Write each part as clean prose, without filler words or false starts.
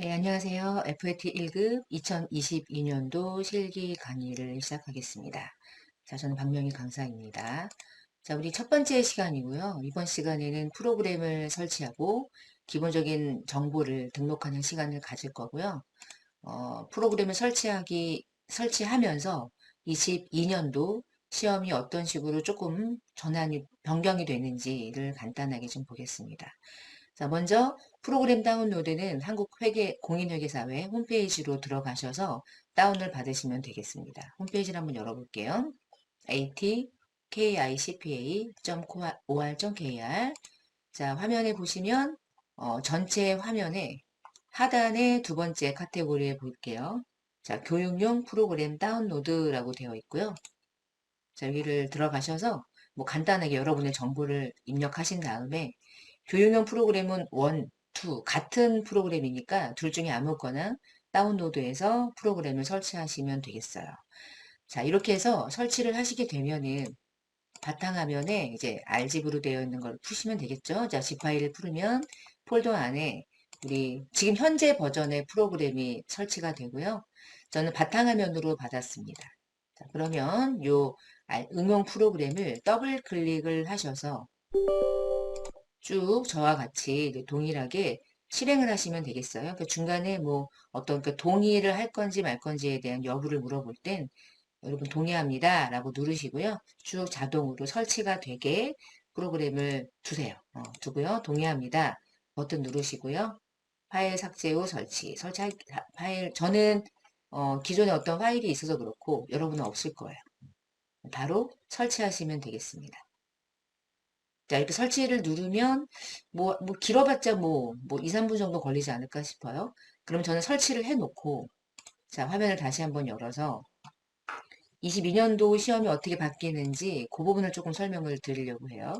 네, 안녕하세요. FAT 1급 2022년도 실기 강의를 시작하겠습니다. 자, 저는 박명희 강사입니다. 자, 우리 첫 번째 시간이고요. 이번 시간에는 프로그램을 설치하고 기본적인 정보를 등록하는 시간을 가질 거고요. 프로그램을 설치하면서 22년도 시험이 어떤 식으로 조금 변경이 되는지를 간단하게 좀 보겠습니다. 자, 먼저 프로그램 다운로드는 한국공인회계사회 홈페이지로 들어가셔서 다운을 받으시면 되겠습니다. 홈페이지를 한번 열어볼게요. atkicpa.or.kr. 자, 화면에 보시면 전체 화면에 하단의 두 번째 카테고리에 볼게요. 자, 교육용 프로그램 다운로드라고 되어 있고요. 자, 여기를 들어가셔서 뭐 간단하게 여러분의 정보를 입력하신 다음에 교육용 프로그램은 1, 2 같은 프로그램이니까 둘 중에 아무거나 다운로드해서 프로그램을 설치하시면 되겠어요. 자, 이렇게 해서 설치를 하시게 되면은 바탕화면에 이제 RGB로 되어 있는 걸 푸시면 되겠죠. 자, Z 파일을 풀으면 폴더 안에 우리 지금 현재 버전의 프로그램이 설치가 되고요. 저는 바탕화면으로 받았습니다. 자, 그러면 요 응용 프로그램을 더블 클릭을 하셔서 쭉 저와 같이 동일하게 실행을 하시면 되겠어요. 그러니까 중간에 뭐 어떤 동의를 할 건지 말 건지에 대한 여부를 물어볼 땐 여러분 동의합니다 라고 누르시고요. 쭉 자동으로 설치가 되게 프로그램을 두고요. 동의합니다 버튼 누르시고요. 파일 삭제 후 설치할 파일 저는 기존에 어떤 파일이 있어서 그렇고 여러분은 없을 거예요. 바로 설치하시면 되겠습니다. 자, 이렇게 설치를 누르면, 길어봤자 2, 3분 정도 걸리지 않을까 싶어요. 그럼 저는 설치를 해놓고, 자, 화면을 다시 한번 열어서, 22년도 시험이 어떻게 바뀌는지, 그 부분을 조금 설명을 드리려고 해요.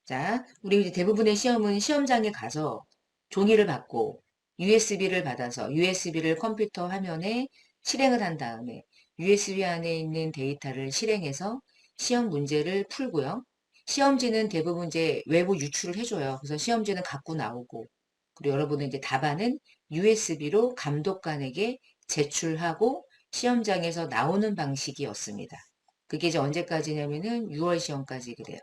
자, 우리 이제 대부분의 시험은 시험장에 가서 종이를 받고, USB를 받아서, USB를 컴퓨터 화면에 실행을 한 다음에, USB 안에 있는 데이터를 실행해서 시험 문제를 풀고요. 시험지는 대부분 이제 외부 유출을 해줘요. 그래서 시험지는 갖고 나오고, 그리고 여러분은 이제 답안은 USB로 감독관에게 제출하고 시험장에서 나오는 방식이었습니다. 그게 이제 언제까지냐면은 6월 시험까지 그래요.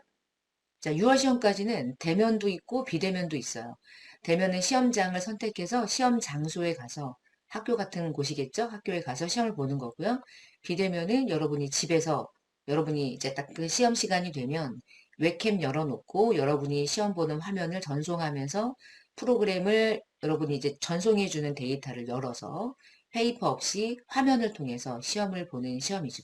자, 6월 시험까지는 대면도 있고 비대면도 있어요. 대면은 시험장을 선택해서 시험 장소에 가서 학교 같은 곳이겠죠? 학교에 가서 시험을 보는 거고요. 비대면은 여러분이 집에서 여러분이 이제 딱 그 시험 시간이 되면 웹캠 열어놓고 여러분이 시험 보는 화면을 전송하면서 프로그램을 여러분이 이제 전송해주는 데이터를 열어서 페이퍼 없이 화면을 통해서 시험을 보는 시험이죠.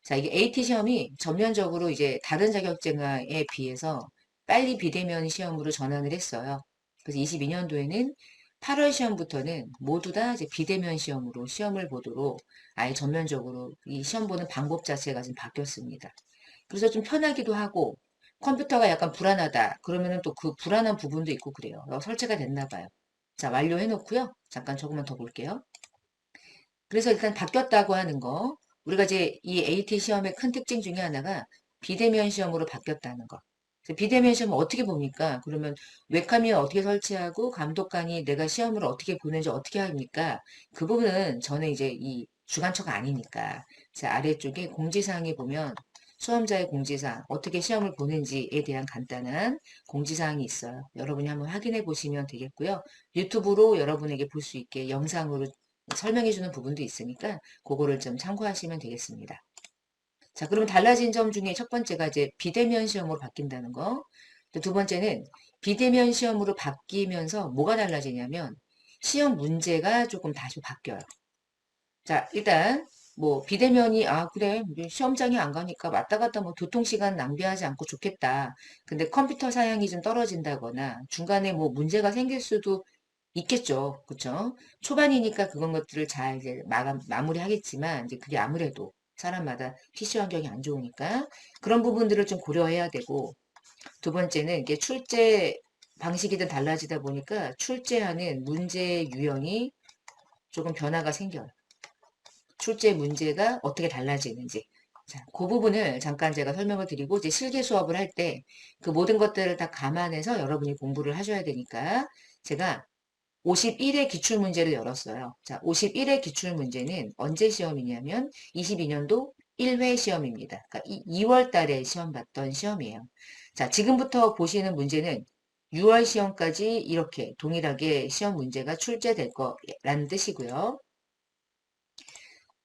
자, 이게 AT 시험이 전면적으로 이제 다른 자격증에 비해서 빨리 비대면 시험으로 전환을 했어요. 그래서 22년도에는 8월 시험부터는 모두 다 이제 비대면 시험으로 시험을 보도록 아예 전면적으로 이 시험 보는 방법 자체가 좀 바뀌었습니다. 그래서 좀 편하기도 하고 컴퓨터가 약간 불안하다. 그러면은 또 그 불안한 부분도 있고 그래요. 설치가 됐나 봐요. 자, 완료해 놓고요. 잠깐 조금만 더 볼게요. 그래서 일단 바뀌었다고 하는 거. 우리가 이제 이 AT 시험의 큰 특징 중에 하나가 비대면 시험으로 바뀌었다는 거. 그래서 비대면 시험은 어떻게 봅니까? 그러면 웹카메라 어떻게 설치하고 감독관이 내가 시험을 어떻게 보는지 어떻게 합니까? 그 부분은 저는 이제 이 주관처가 아니니까. 자, 아래쪽에 공지사항에 보면 수험자의 공지사항, 어떻게 시험을 보는지에 대한 간단한 공지사항이 있어요. 여러분이 한번 확인해 보시면 되겠고요. 유튜브로 여러분에게 볼 수 있게 영상으로 설명해 주는 부분도 있으니까 그거를 좀 참고하시면 되겠습니다. 자, 그러면 달라진 점 중에 첫 번째가 이제 비대면 시험으로 바뀐다는 거. 두 번째는 비대면 시험으로 바뀌면서 뭐가 달라지냐면 시험 문제가 조금 다시 바뀌어요. 자, 일단 비대면이 그래 우리 시험장에 안 가니까 왔다 갔다 교통시간 낭비하지 않고 좋겠다. 근데 컴퓨터 사양이 좀 떨어진다거나 중간에 문제가 생길 수도 있겠죠. 그쵸? 초반이니까 그런 것들을 잘 이제 마무리하겠지만 이제 그게 아무래도 사람마다 PC 환경이 안 좋으니까 그런 부분들을 좀 고려해야 되고 두 번째는 이게 출제 방식이 좀 달라지다 보니까 출제하는 문제 유형이 조금 변화가 생겨요. 출제 문제가 어떻게 달라지는지. 자, 그 부분을 잠깐 제가 설명을 드리고 이제 실기 수업을 할 때 그 모든 것들을 다 감안해서 여러분이 공부를 하셔야 되니까 제가 51회 기출문제를 열었어요. 자, 51회 기출문제는 언제 시험이냐면 22년도 1회 시험입니다. 그러니까 2월 달에 시험 봤던 시험이에요. 자, 지금부터 보시는 문제는 6월 시험까지 이렇게 동일하게 시험 문제가 출제될 거라는 뜻이고요.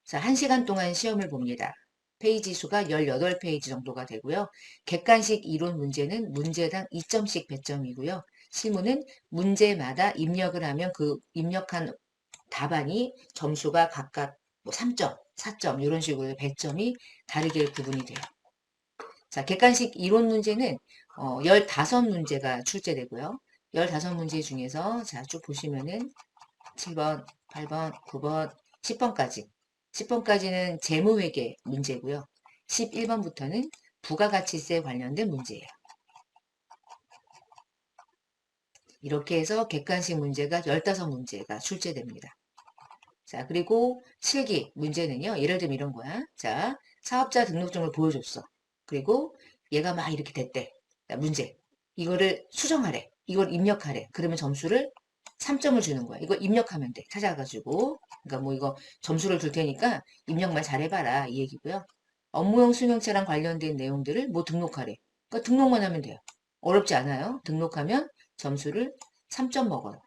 자, 1시간 동안 시험을 봅니다. 페이지 수가 18페이지 정도가 되고요. 객관식 이론 문제는 문제당 2점씩 배점이고요. 실무는 문제마다 입력을 하면 그 입력한 답안이 점수가 각각 뭐 3점, 4점 이런 식으로 배점이 다르게 구분이 돼요. 자, 객관식 이론 문제는 15문제가 출제되고요. 15문제 중에서 자, 쭉 보시면은 7번, 8번, 9번, 10번까지. 10번까지는 재무회계 문제고요. 11번부터는 부가가치세 관련된 문제예요. 이렇게 해서 객관식 문제가 15문제가 출제됩니다. 자, 그리고 실기 문제는요. 예를 들면 이런 거야. 자, 사업자 등록증을 보여줬어. 그리고 얘가 막 이렇게 됐대. 자, 문제. 이거를 수정하래. 이걸 입력하래. 그러면 점수를 3점을 주는 거야. 이거 입력하면 돼. 찾아가지고. 그러니까 뭐 이거 점수를 줄 테니까 입력만 잘해봐라. 이 얘기고요. 업무용 승용차랑 관련된 내용들을 뭐 등록하래. 그러니까 등록만 하면 돼요. 어렵지 않아요. 등록하면 점수를 3점 먹어요.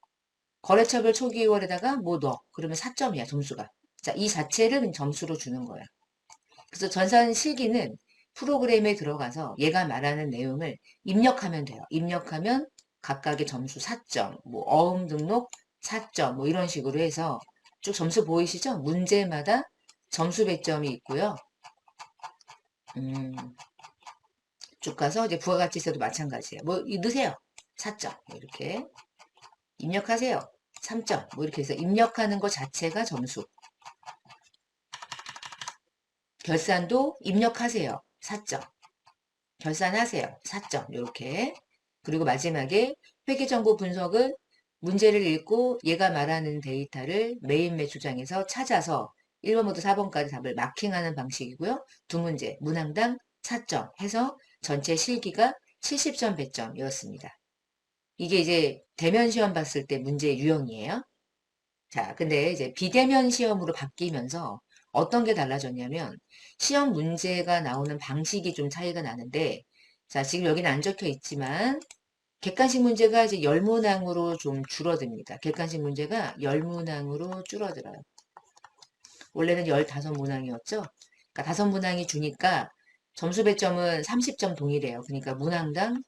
거래처별 초기월에다가 뭐 넣어. 그러면 4점이야, 점수가. 자, 이 자체를 점수로 주는 거야. 그래서 전산 실기는 프로그램에 들어가서 얘가 말하는 내용을 입력하면 돼요. 입력하면 각각의 점수 4점, 뭐 어음 등록 4점, 뭐 이런 식으로 해서 쭉 점수 보이시죠? 문제마다 점수 배점이 있고요. 쭉 가서 이제 부가가치세도 마찬가지예요. 뭐 넣으세요. 4점 이렇게 입력하세요. 3점 뭐 이렇게 해서 입력하는 것 자체가 점수. 결산도 입력하세요. 4점. 결산하세요. 4점. 이렇게. 그리고 마지막에 회계정보 분석은 문제를 읽고 얘가 말하는 데이터를 메인 매출장에서 찾아서 1번부터 4번까지 답을 마킹하는 방식이고요. 두 문제, 문항당 4점 해서 전체 실기가 70점 배점이었습니다. 이게 이제 대면 시험 봤을 때 문제 유형이에요. 자, 근데 이제 비대면 시험으로 바뀌면서 어떤 게 달라졌냐면 시험 문제가 나오는 방식이 좀 차이가 나는데 자, 지금 여기는 안 적혀 있지만 객관식 문제가 이제 10문항으로 좀 줄어듭니다. 객관식 문제가 10문항으로 줄어들어요. 원래는 15문항이었죠. 그러니까 5문항이 주니까 점수 배점은 30점 동일해요. 그러니까 문항당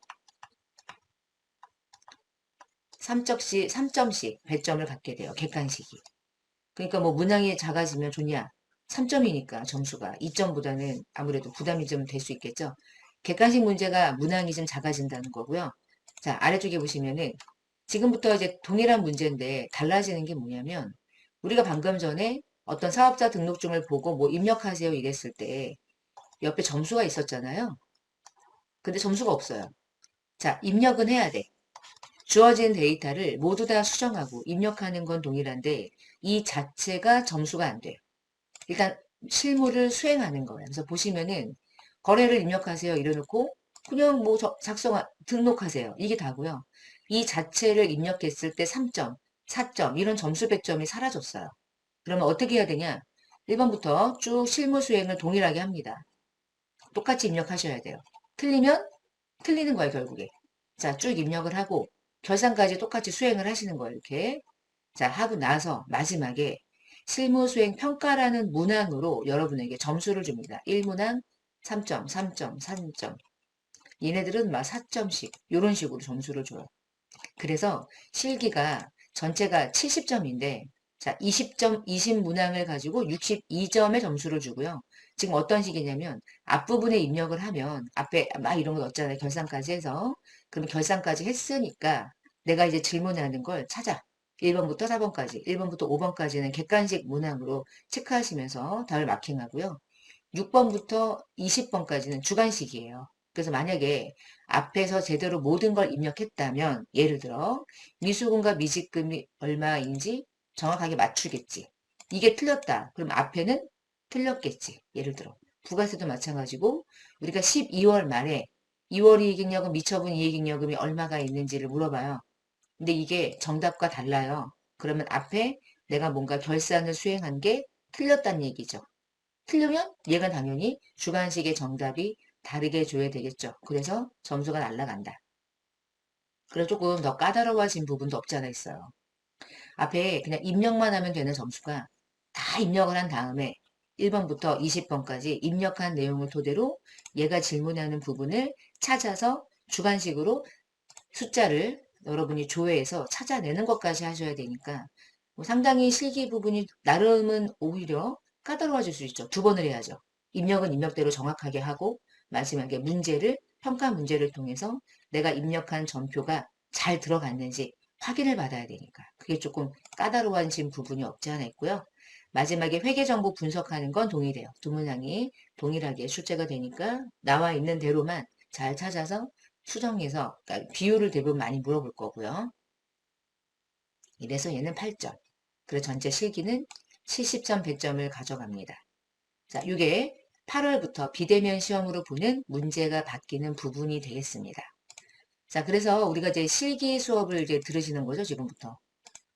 3점씩 배점을 갖게 돼요. 객관식이. 그러니까 뭐 문항이 작아지면 좋냐? 3점이니까 점수가 2점보다는 아무래도 부담이 좀 될 수 있겠죠. 객관식 문제가 문항이 좀 작아진다는 거고요. 자, 아래쪽에 보시면은 지금부터 이제 동일한 문제인데 달라지는 게 뭐냐면 우리가 방금 전에 어떤 사업자 등록증을 보고 뭐 입력하세요 이랬을 때 옆에 점수가 있었잖아요. 근데 점수가 없어요. 자, 입력은 해야 돼. 주어진 데이터를 모두 다 수정하고 입력하는 건 동일한데 이 자체가 점수가 안 돼요. 일단 실무를 수행하는 거예요. 그래서 보시면은 거래를 입력하세요 이래놓고 그냥 뭐 등록하세요. 이게 다고요. 이 자체를 입력했을 때 3점, 4점 이런 점수 배점이 사라졌어요. 그러면 어떻게 해야 되냐? 1번부터 쭉 실무 수행을 동일하게 합니다. 똑같이 입력하셔야 돼요. 틀리면 틀리는 거예요, 결국에. 자, 쭉 입력을 하고 결산까지 똑같이 수행을 하시는 거예요, 이렇게. 자, 하고 나서 마지막에 실무 수행 평가라는 문항으로 여러분에게 점수를 줍니다. 1문항 3점, 3점, 3점. 얘네들은 막 4점씩 이런 식으로 점수를 줘요. 그래서 실기가 전체가 70점인데 자, 20점, 20문항을 가지고 62점의 점수를 주고요. 지금 어떤 식이냐면 앞부분에 입력을 하면 앞에 막 이런 거 넣었잖아요. 결산까지 해서. 그럼 결산까지 했으니까 내가 이제 질문하는 걸 찾아. 1번부터 4번까지, 1번부터 5번까지는 객관식 문항으로 체크하시면서 답을 마킹하고요. 6번부터 20번까지는 주관식이에요. 그래서 만약에 앞에서 제대로 모든 걸 입력했다면 예를 들어 미수금과 미지금이 얼마인지 정확하게 맞추겠지. 이게 틀렸다. 그럼 앞에는 틀렸겠지. 예를 들어 부가세도 마찬가지고 우리가 12월 말에 2월 이익잉여금 미처분 이익잉여금이 얼마가 있는지를 물어봐요. 근데 이게 정답과 달라요. 그러면 앞에 내가 뭔가 결산을 수행한 게 틀렸다는 얘기죠. 틀리면 얘가 당연히 주관식의 정답이 다르게 줘야 되겠죠. 그래서 점수가 날라간다. 그래서 조금 더 까다로워진 부분도 없지 않아 있어요. 앞에 그냥 입력만 하면 되는 점수가 다 입력을 한 다음에 1번부터 20번까지 입력한 내용을 토대로 얘가 질문하는 부분을 찾아서 주관식으로 숫자를 여러분이 조회해서 찾아내는 것까지 하셔야 되니까 뭐 상당히 실기 부분이 나름은 오히려 까다로워질 수 있죠. 두 번을 해야죠. 입력은 입력대로 정확하게 하고 마지막에 문제를 평가 문제를 통해서 내가 입력한 전표가 잘 들어갔는지 확인을 받아야 되니까 그게 조금 까다로워진 부분이 없지 않아 있고요. 마지막에 회계 정보 분석하는 건 동일해요. 두 문항이 동일하게 출제가 되니까 나와 있는 대로만 잘 찾아서 수정해서 그러니까 비율을 대부분 많이 물어볼 거고요. 이래서 얘는 8점. 그래서 전체 실기는 70점 100점을 가져갑니다. 자, 이게 8월부터 비대면 시험으로 보는 문제가 바뀌는 부분이 되겠습니다. 자, 그래서 우리가 이제 실기 수업을 이제 들으시는 거죠, 지금부터.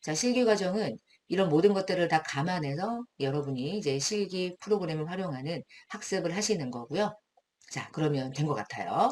자, 실기 과정은 이런 모든 것들을 다 감안해서 여러분이 이제 실기 프로그램을 활용하는 학습을 하시는 거고요. 자, 그러면 된 것 같아요.